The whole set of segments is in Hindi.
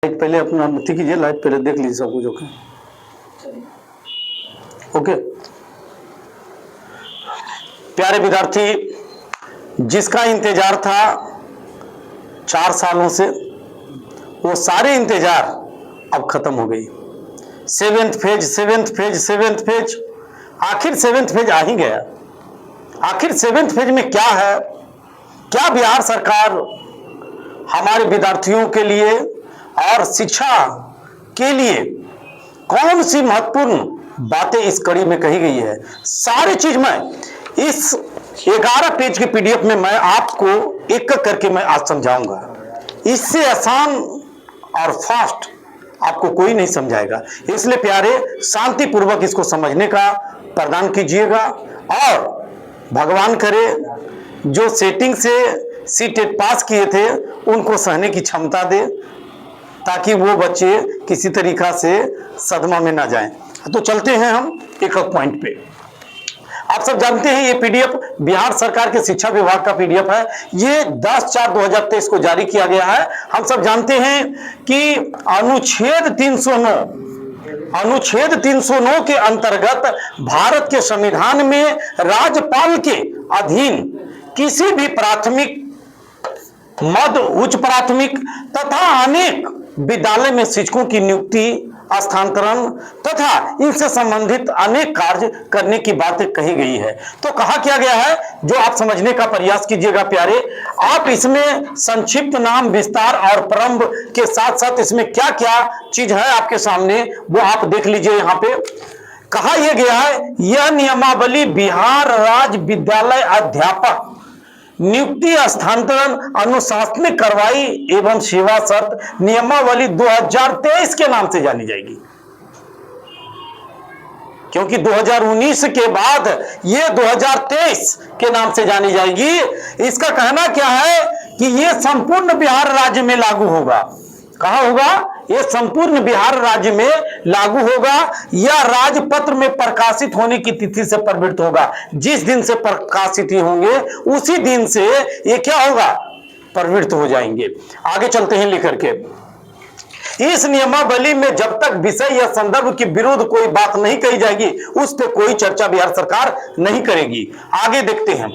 लाइट पहले अपना बत्ती कीजिए, लाइट पहले देख लीजिए सब कुछ। Okay okay. प्यारे विद्यार्थी, जिसका इंतजार था 4 सालों से, वो सारे इंतजार अब खत्म हो गई। सेवेंथ फेज, आखिर सेवेंथ फेज आ ही गया। आखिर सेवेंथ फेज में क्या है? क्या बिहार सरकार हमारे विद्यार्थियों के लिए और शिक्षा के लिए कौन सी महत्वपूर्ण बातें इस कड़ी में कही गई है, सारी चीज मैं इस 11 पेज के पीडीएफ में मैं आपको एक एक करके मैं आज समझाऊंगा। इससे आसान और फास्ट आपको कोई नहीं समझाएगा, इसलिए प्यारे शांतिपूर्वक इसको समझने का प्रदान कीजिएगा और भगवान करे जो सेटिंग से सीटेट पास किए थे उनको सहने की क्षमता दे, ताकि वो बच्चे किसी तरीका से सदमा में ना जाएं। तो चलते हैं हम एक एक पॉइंट पे। आप सब जानते हैं ये पीडीएफ बिहार सरकार के शिक्षा विभाग का पीडीएफ है। ये 10/4/2023 को जारी किया गया है। हम सब जानते हैं कि अनुच्छेद 309 के अंतर्गत भारत के संविधान में राज्यपाल के अधीन किसी भी प्राथमिक, मध्य, उच्च प्राथमिक तथा अनेक विद्यालय में शिक्षकों की नियुक्ति, स्थानांतरण तथा इनसे संबंधित अनेक कार्य करने की बातें कही गई है। तो कहा क्या गया है, जो आप समझने का प्रयास कीजिएगा प्यारे। आप इसमें संक्षिप्त नाम, विस्तार और प्रारंभ के साथ साथ इसमें क्या क्या चीज है आपके सामने वो आप देख लीजिए। यहाँ पे कहा यह गया है, यह नियमावली बिहार राज्य विद्यालय अध्यापक नियुक्ति, स्थानांतरण, अनुशासनिक कार्रवाई एवं सेवा शर्त नियमावली 2023 के नाम से जानी जाएगी, क्योंकि 2019 के बाद ये 2023 के नाम से जानी जाएगी। इसका कहना क्या है कि ये संपूर्ण बिहार राज्य में लागू होगा। कहां होगा? ये संपूर्ण बिहार राज्य में लागू होगा। यह राजपत्र में प्रकाशित होने की तिथि से प्रवृत्त होगा। जिस दिन से प्रकाशित ही होंगे उसी दिन से ये क्या होगा? प्रवृत्त हो जाएंगे। आगे चलते हैं लेकर के। इस नियमावली में जब तक विषय या संदर्भ के विरुद्ध कोई बात नहीं कही जाएगी, उस पर कोई चर्चा बिहार सरकार नहीं करेगी। आगे देखते हैं।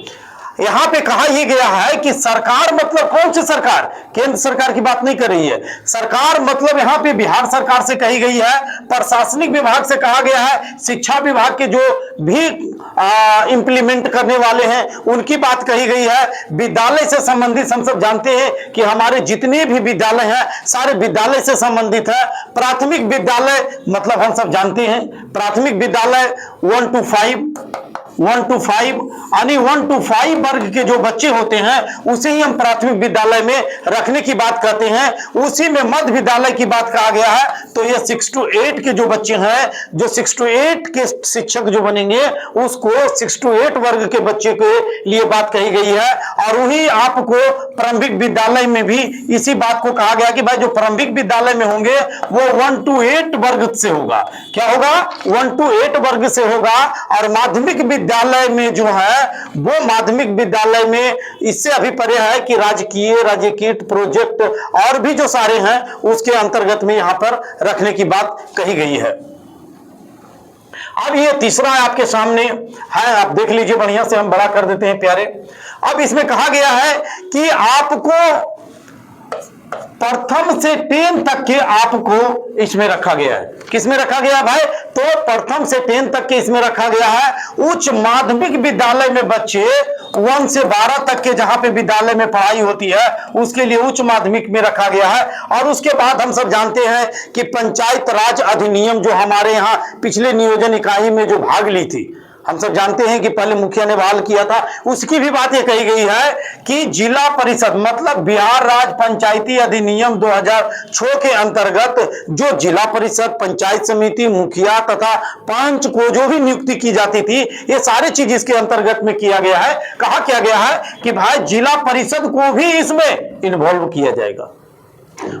यहां पे कहा यह गया है कि सरकार मतलब कौन सी सरकार? केंद्र सरकार की बात नहीं कर रही है। सरकार मतलब यहां पे बिहार सरकार से कही गई है, प्रशासनिक विभाग से कहा गया है, शिक्षा विभाग के जो भी इंप्लीमेंट करने वाले हैं उनकी बात कही गई है। विद्यालय से संबंधित हम सब जानते हैं कि हमारे जितने भी विद्यालय हैं सारे विद्यालय से संबंधित है। प्राथमिक विद्यालय मतलब हम सब जानते हैं, प्राथमिक विद्यालय 1 to 5 यानी 1 to 5 वर्ग के जो बच्चे होते हैं उसे ही हम प्राथमिक विद्यालय में रखने की बात करते हैं। उसी में मध्य विद्यालय की बात कहा गया है। तो ये 6 to 8 के जो बच्चे हैं, जो 6 to 8 के शिक्षक जो बनेंगे उसको 6 to 8 वर्ग के बच्चे के लिए बात कही गई है। और वही आपको प्रारंभिक विद्यालय में भी इसी बात को कहा गया कि भाई जो प्रारंभिक विद्यालय में होंगे वो 1 to 8 वर्ग से होगा। क्या होगा? 1 to 8 वर्ग से होगा। और माध्यमिक विद्यालय में जो है वो माध्यमिक विद्यालय में इससे अभिप्राय है कि राजकीय प्रोजेक्ट और भी जो सारे हैं उसके अंतर्गत में यहां पर रखने की बात कही गई है। अब ये तीसरा आपके सामने है, आप देख लीजिए बढ़िया से, हम बड़ा कर देते हैं प्यारे। अब इसमें कहा गया है कि आपको प्रथम से 10 तक के आपको इसमें रखा गया है। किसमें रखा गया है भाई? तो प्रथम से 10 तक के इसमें रखा गया है। उच्च माध्यमिक विद्यालय में बच्चे 1 से 12 तक के जहां पे विद्यालय में पढ़ाई होती है उसके लिए उच्च माध्यमिक में रखा गया है। और उसके बाद हम सब जानते हैं कि पंचायत राज अधिनियम जो हमारे यहाँ पिछले नियोजन इकाई में जो भाग ली थी, हम सब जानते हैं कि पहले मुखिया ने बहाल किया था, उसकी भी बात यह कही गई है कि जिला परिषद मतलब बिहार राज्य पंचायती अधिनियम 2006 के अंतर्गत जो जिला परिषद, पंचायत समिति, मुखिया तथा पंच को जो भी नियुक्ति की जाती थी, ये सारी चीज इसके अंतर्गत में किया गया है। कहा क्या गया है कि भाई जिला परिषद को भी इसमें इन्वॉल्व किया जाएगा।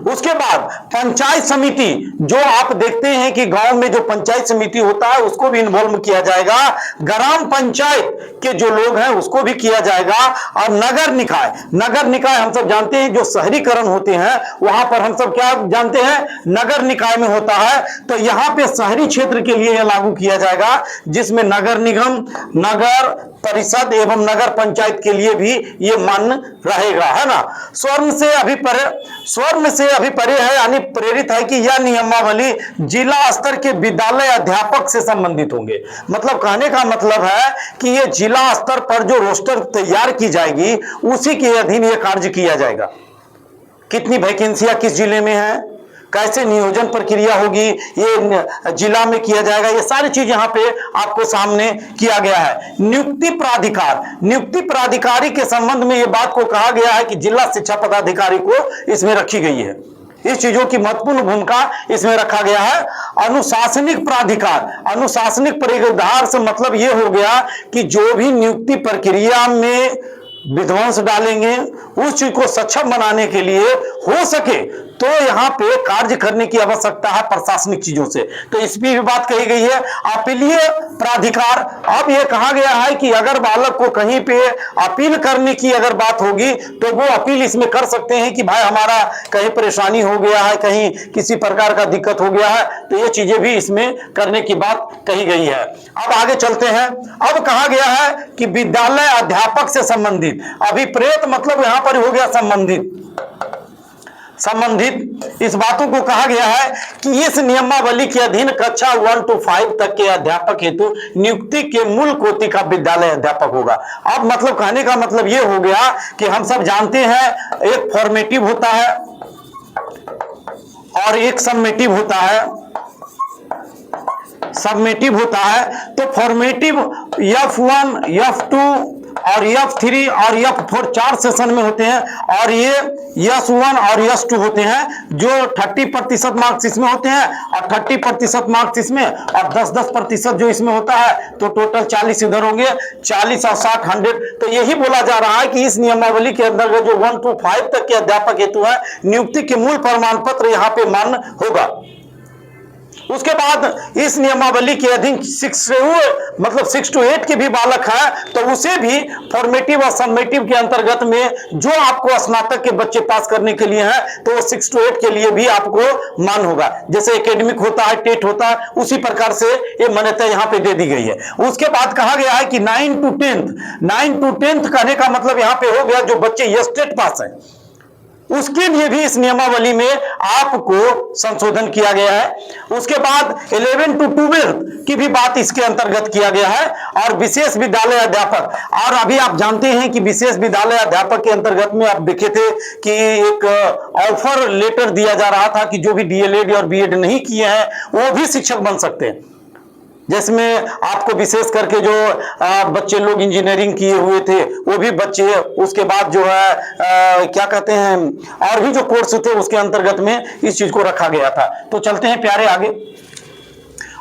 उसके बाद पंचायत समिति, जो आप देखते हैं कि गांव में जो पंचायत समिति होता है उसको भी इन्वॉल्व किया जाएगा, ग्राम पंचायत के जो लोग हैं उसको भी किया जाएगा, और नगर निकाय, नगर निकाय हम सब जानते हैं जो शहरीकरण होते हैं वहां पर हम सब क्या जानते हैं, नगर निकाय में होता है। तो यहां पे शहरी क्षेत्र के लिए यह लागू किया जाएगा, जिसमें नगर निगम, नगर परिषद एवं नगर पंचायत के लिए भी ये मान्य रहेगा, है ना। स्वर्ण से अभिपरे है, यानी प्रेरित है कि यह नियमावली जिला स्तर के विद्यालय अध्यापक से संबंधित होंगे। मतलब कहने का मतलब है कि ये जिला स्तर पर जो रोस्टर तैयार की जाएगी उसी के अधीन ये कार्य किया जाएगा। कितनी वैकेंसियां किस जिले में है, कैसे नियोजन प्रक्रिया होगी, ये जिला में किया जाएगा, ये सारी चीज यहां पे आपको सामने किया गया है। नियुक्ति प्राधिकार, नियुक्ति प्राधिकारी के संबंध में ये बात को कहा गया है कि जिला शिक्षा पदाधिकारी को इसमें रखी गई है। इस चीजों की महत्वपूर्ण भूमिका इसमें रखा गया है। अनुशासनिक प्राधिकार, अनुशासनिक प्राधिकार से मतलब ये हो गया कि जो भी नियुक्ति प्रक्रिया में विध्वंस डालेंगे उस चीज को सक्षम बनाने के लिए हो सके तो यहाँ पे कार्य करने की आवश्यकता है प्रशासनिक चीजों से। तो इस पर भी बात कही गई है। अपीलीय प्राधिकार, अब ये कहा गया है कि अगर बालक को कहीं पे अपील करने की अगर बात होगी तो वो अपील इसमें कर सकते हैं कि भाई हमारा कहीं परेशानी हो गया है, कहीं किसी प्रकार का दिक्कत हो गया है, तो ये चीजें भी इसमें करने की बात कही गई है। अब आगे चलते हैं। अब कहा गया है कि विद्यालय अध्यापक से संबंधित, अभिप्रेत मतलब यहां पर हो गया संबंधित इस बातों को कहा गया है कि इस नियमावली के अधीन कक्षा 1 to 5 तक के अध्यापक हेतु नियुक्ति के मूल कोटि का विद्यालय अध्यापक होगा। अब मतलब कहने का मतलब यह हो गया कि हम सब जानते हैं एक फॉर्मेटिव होता है और एक सबमेटिव होता है। सबमेटिव होता है तो फॉर्मेटिव F1, F2 और F3 और F4 4 सेशन में होते हैं, और ये S1 और S2 होते हैं जो 30% मार्क्स इसमें होते हैं और 30% मार्क्स इसमें और 10% जो इसमें होता है, तो टोटल 40 इधर होंगे, 40 और 60 100। तो यही बोला जा रहा है कि इस नियमावली के अंतर्गत जो 1 to 5 तक के अध्यापक हेतु है नियुक्ति के मूल प्रमाण पत्र यहाँ पे मान्य होगा। उसके बाद इस नियमावली के अधीन 6 to 8 के भी बालक है तो उसे भी फॉर्मेटिव और सबमेटिव के अंतर्गत में जो आपको स्नातक के बच्चे पास करने के लिए है तो 6 to 8 के लिए भी आपको मान होगा। जैसे एकेडमिक होता है, टेट होता है, उसी प्रकार से ये मान्यता यहाँ पे दे दी गई है। उसके बाद कहा गया है कि 9 to 10 कहने का मतलब यहाँ पे हो गया जो बच्चे ये स्टेट पास है उसके लिए भी इस नियमावली में आपको संशोधन किया गया है। उसके बाद 11 to 12 की भी बात इसके अंतर्गत किया गया है। और विशेष विद्यालय अध्यापक, और अभी आप जानते हैं कि विशेष विद्यालय अध्यापक के अंतर्गत में आप देखे थे कि एक ऑफर लेटर दिया जा रहा था कि जो भी डीएलएड और बीएड नहीं किए हैं वो भी शिक्षक बन सकते हैं, जिसमें आपको विशेष करके जो बच्चे लोग इंजीनियरिंग किए हुए थे वो भी बच्चे, उसके बाद जो है क्या कहते हैं और भी जो कोर्स थे उसके अंतर्गत में इस चीज को रखा गया था। तो चलते हैं प्यारे आगे।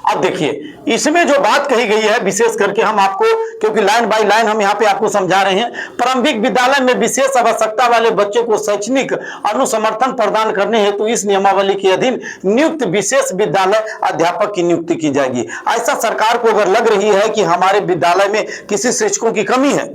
अब देखिए इसमें जो बात कही गई है विशेष करके हम आपको, क्योंकि लाइन बाय लाइन हम यहाँ पे आपको समझा रहे हैं, प्रारंभिक विद्यालय में विशेष आवश्यकता वाले बच्चे को शैक्षणिक अनुसमर्थन प्रदान करने हेतु इस नियमावली के अधीन नियुक्त विशेष विद्यालय अध्यापक की नियुक्ति की जाएगी। ऐसा सरकार को अगर लग रही है कि हमारे विद्यालय में किसी शिक्षकों की कमी है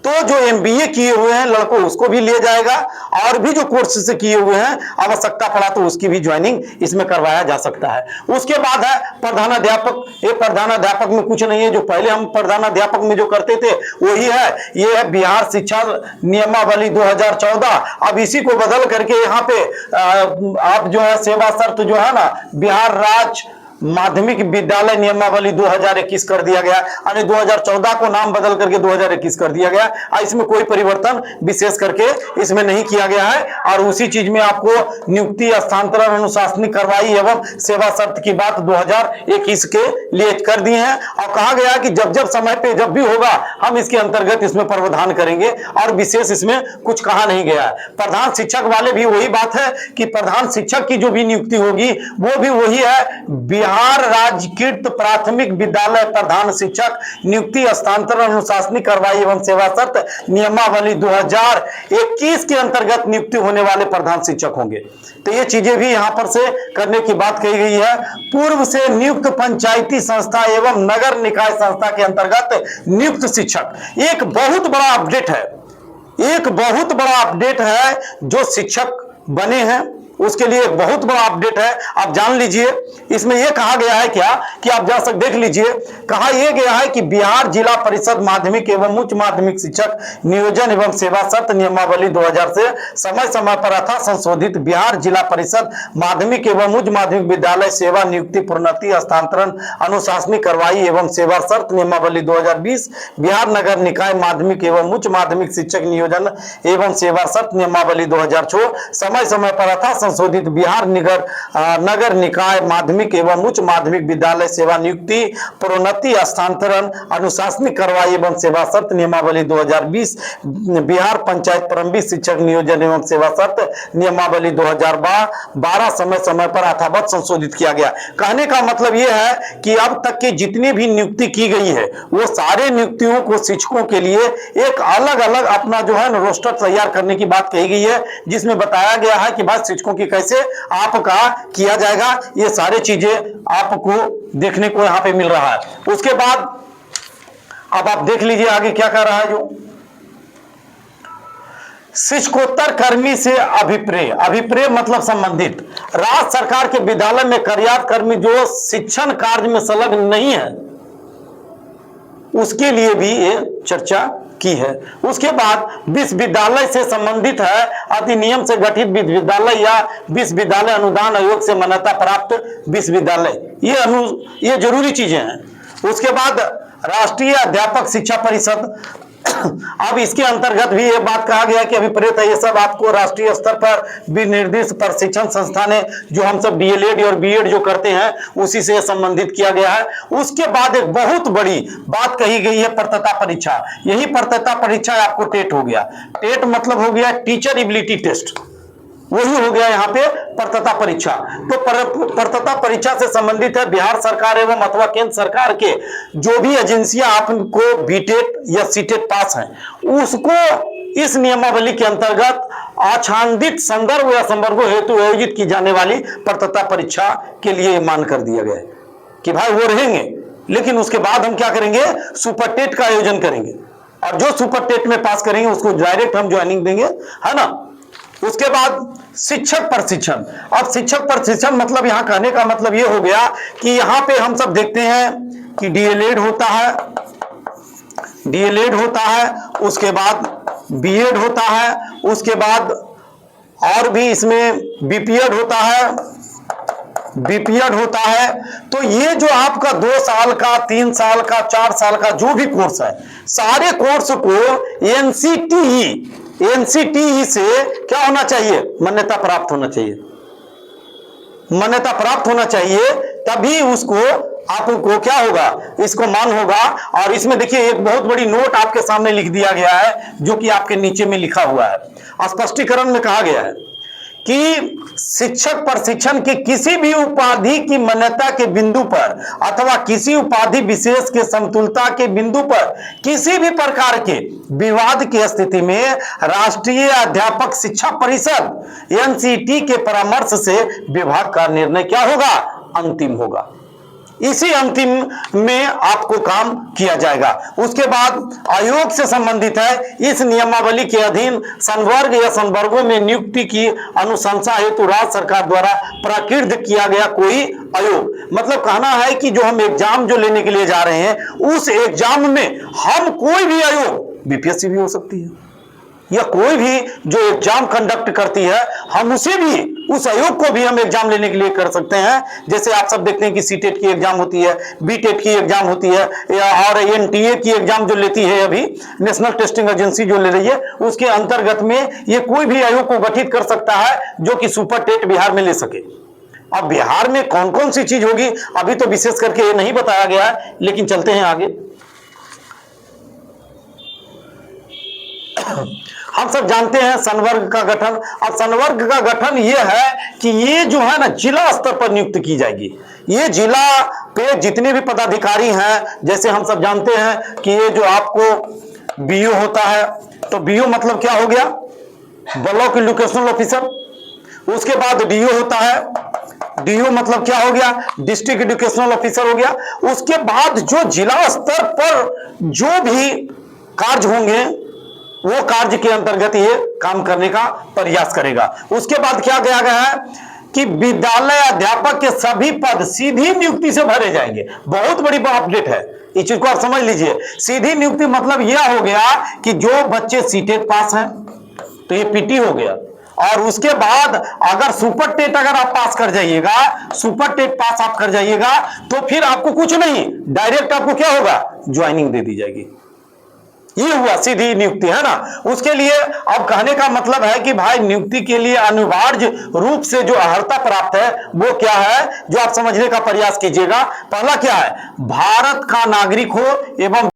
तो जो एमबीए किए हुए हैं लड़कों उसको भी लिया जाएगा, और भी जो कोर्स से किए हुए हैं आवश्यकता पड़ा तो उसकी भी ज्वाइनिंग इसमें करवाया जा सकता है। उसके बाद है प्रधानाध्यापक। ये प्रधानाध्यापक में कुछ नहीं है, जो पहले हम प्रधानाध्यापक में जो करते थे वही है। ये है बिहार शिक्षा नियमावली 2014। अब इसी को बदल करके यहाँ पे आप जो है सेवा शर्त जो है ना बिहार राज्य माध्यमिक विद्यालय नियमावली 2021 कर दिया गया, यानी 2014 को नाम बदल करके 2021 कर दिया गया। इसमें कोई परिवर्तन विशेष करके इसमें नहीं किया गया है। और उसी चीज में आपको नियुक्ति स्थानांतरण अनुशासनिक कार्रवाई एवं सेवा शर्त की बात 2021 के लिए कर दी है। और कहा गया कि जब जब समय पे जब भी होगा हम इसके अंतर्गत इसमें प्रावधान करेंगे, और विशेष इसमें कुछ कहा नहीं गया है। प्रधान शिक्षक वाले भी वही बात है कि प्रधान शिक्षक की जो भी नियुक्ति होगी वो भी वही है, बिहार बिहार राज्यकृत प्राथमिक विद्यालय प्रधान शिक्षक नियुक्ति, हस्तांतरण, अनुशासनिक कार्रवाई एवं सेवा शर्त नियमावली 2021 के अंतर्गत नियुक्ति होने वाले प्रधान शिक्षक होंगे। तो ये चीजें भी यहां पर से करने की बात कही गई है। पूर्व से नियुक्त पंचायती संस्था एवं नगर निकाय संस्था के अंतर्गत नियुक्त शिक्षक, एक बहुत बड़ा अपडेट है, एक बहुत बड़ा अपडेट है जो शिक्षक बने हैं उसके लिए एक बहुत बड़ा अपडेट है। आप जान लीजिए इसमें यह कहा गया है क्या कि आप जा सक देख लीजिए, कहा यह गया है कि बिहार जिला परिषद माध्यमिक एवं उच्च माध्यमिक शिक्षक नियोजन एवं सेवा शर्त नियमावली 2000 से समय समय पर अथा संशोधित बिहार जिला परिषद माध्यमिक एवं उच्च माध्यमिक विद्यालय सेवा नियुक्ति, प्रोन्नति, हस्तांतरण, अनुशासनिक कार्रवाई एवं सेवा शर्त नियमावली 2020, बिहार नगर निकाय माध्यमिक एवं उच्च माध्यमिक शिक्षक नियोजन एवं सेवा शर्त नियमावली 2006 समय समय पर अथा संशोधित बिहार नगर निकाय माध्यमिक एवं उच्च माध्यमिक विद्यालय सेवा नियुक्ति, प्रोन्नति, हस्तांतरण, अनुशासनिक कार्रवाई एवं सेवा शर्त नियमावली 2020, बिहार पंचायत प्रारंभिक शिक्षक नियोजन एवं सेवा शर्त नियमावली 2012 समय समय पर यथावत संशोधित किया गया। कहने का मतलब यह है कि अब तक के जितनी भी नियुक्ति की गई है वो सारे नियुक्तियों को शिक्षकों के लिए एक अलग अलग अपना जो है रोस्टर तैयार करने की बात कही गई है, जिसमें बताया गया है कि भाई शिक्षकों की कैसे आपका किया जाएगा। ये सारी चीजें आपको देखने को यहां पे मिल रहा है। उसके बाद अब आप देख लीजिए आगे क्या कर रहा है। जो शिक्षकोत्तर कर्मी से अभिप्रेय, अभिप्रेय मतलब संबंधित, राज्य सरकार के विद्यालय में कार्यरत कर्मी जो शिक्षण कार्य में संलग्न नहीं है उसके लिए भी ये चर्चा की है। उसके बाद विश्वविद्यालय से संबंधित है, अधिनियम से गठित विश्वविद्यालय या विश्वविद्यालय अनुदान आयोग से मान्यता प्राप्त विश्वविद्यालय, ये जरूरी चीजें हैं। उसके बाद राष्ट्रीय अध्यापक शिक्षा परिषद, अब इसके अंतर्गत भी ये बात कहा गया कि अभिप्रेत है, ये सब आपको राष्ट्रीय स्तर पर विनिर्दिष्ट प्रशिक्षण संस्थान है जो हम सब डीएलएड और बीएड जो करते हैं उसी से संबंधित किया गया है। उसके बाद एक बहुत बड़ी बात कही गई है पात्रता परीक्षा। यही पात्रता परीक्षा आपको टेट हो गया। टेट मतलब हो गया टीचर एबिलिटी टेस्ट, वही हो गया यहाँ पे पात्रता परीक्षा। तो पात्रता परीक्षा से संबंधित है बिहार सरकार एवं अथवा केंद्र सरकार के जो भी एजेंसियां आपको बीटेट या सीटेट पास हैं उसको इस नियमावली के अंतर्गत आच्छादित संदर्भ या संवर्गों हेतु आयोजित की जाने वाली पात्रता परीक्षा के लिए मान कर दिया गया है कि भाई वो रहेंगे, लेकिन उसके बाद हम क्या करेंगे, सुपर टेट का आयोजन करेंगे और जो सुपर टेट में पास करेंगे उसको डायरेक्ट हम ज्वाइनिंग देंगे, है ना। उसके बाद शिक्षक प्रशिक्षण। अब शिक्षक प्रशिक्षण मतलब यहां कहने का मतलब यह हो गया कि यहां पे हम सब देखते हैं कि डीएलएड होता है, डीएलएड होता है, उसके बाद बीएड होता है, उसके बाद और भी इसमें बीपीएड होता है, बीपीएड होता है। तो ये जो आपका 2 साल का, 3 साल का, 4 साल का जो भी कोर्स है, सारे कोर्स को एनसीटीई से क्या होना चाहिए, मान्यता प्राप्त होना चाहिए, मान्यता प्राप्त होना चाहिए, तभी उसको आपको क्या होगा, इसको मान होगा। और इसमें देखिए एक बहुत बड़ी नोट आपके सामने लिख दिया गया है जो कि आपके नीचे में लिखा हुआ है। स्पष्टीकरण में कहा गया है कि शिक्षक प्रशिक्षण के किसी भी उपाधि की मान्यता के बिंदु पर अथवा किसी उपाधि विशेष के समतुलता के बिंदु पर किसी भी प्रकार के विवाद की स्थिति में राष्ट्रीय अध्यापक शिक्षा परिषद एनसीटी के परामर्श से विभाग का निर्णय क्या होगा, अंतिम होगा। इसी अंतिम में आपको काम किया जाएगा। उसके बाद आयोग से संबंधित है, इस नियमावली के अधीन संवर्ग या संवर्गों में नियुक्ति की अनुशंसा हेतु राज्य सरकार द्वारा प्राकृत किया गया कोई आयोग। मतलब कहना है कि जो हम एग्जाम जो लेने के लिए जा रहे हैं उस एग्जाम में हम कोई भी आयोग, बीपीएससी भी हो सकती है या कोई भी जो एग्जाम कंडक्ट करती है, हम उसे भी, उस आयोग को भी हम एग्जाम लेने के लिए कर सकते हैं। जैसे आप सब देखते हैं कि सीटेट की एग्जाम होती है, बीटेट की एग्जाम होती है, और एनटीए की एग्जाम जो लेती है अभी नेशनल टेस्टिंग एजेंसी जो ले रही है, उसके अंतर्गत में ये कोई भी आयोग को गठित कर सकता है जो कि सुपर टेट बिहार में ले सके। अब बिहार में कौन कौन सी चीज होगी अभी तो विशेष करके ये नहीं बताया गया है, लेकिन चलते हैं आगे। हम सब जानते हैं संवर्ग का गठन। अब संवर्ग का गठन ये है कि ये जो है ना जिला स्तर पर नियुक्त की जाएगी। ये जिला पे जितने भी पदाधिकारी हैं, जैसे हम सब जानते हैं कि ये जो आपको बीओ होता है, तो बीओ मतलब क्या हो गया, ब्लॉक एजुकेशनल ऑफिसर। उसके बाद डीओ होता है, डीओ मतलब क्या हो गया, डिस्ट्रिक्ट एजुकेशनल ऑफिसर हो गया। उसके बाद जो जिला स्तर पर जो भी कार्य होंगे वो कार्य के अंतर्गत ये काम करने का प्रयास करेगा। उसके बाद क्या किया गया है कि विद्यालय अध्यापक के सभी पद सीधी नियुक्ति से भरे जाएंगे। बहुत बड़ी अपडेट है, इस चीज को आप समझ लीजिए। सीधी नियुक्ति मतलब यह हो गया कि जो बच्चे सीटेट पास हैं तो ये पीटी हो गया, और उसके बाद अगर सुपर टेट अगर आप पास कर जाइएगा, सुपर टेट पास आप कर जाइएगा, तो फिर आपको कुछ नहीं, डायरेक्ट आपको क्या होगा, ज्वाइनिंग दे दी जाएगी। ये हुआ सीधी नियुक्ति, है ना। उसके लिए अब कहने का मतलब है कि भाई नियुक्ति के लिए अनिवार्य रूप से जो अर्हता प्राप्त है वो क्या है, जो आप समझने का प्रयास कीजिएगा। पहला क्या है, भारत का नागरिक हो एवं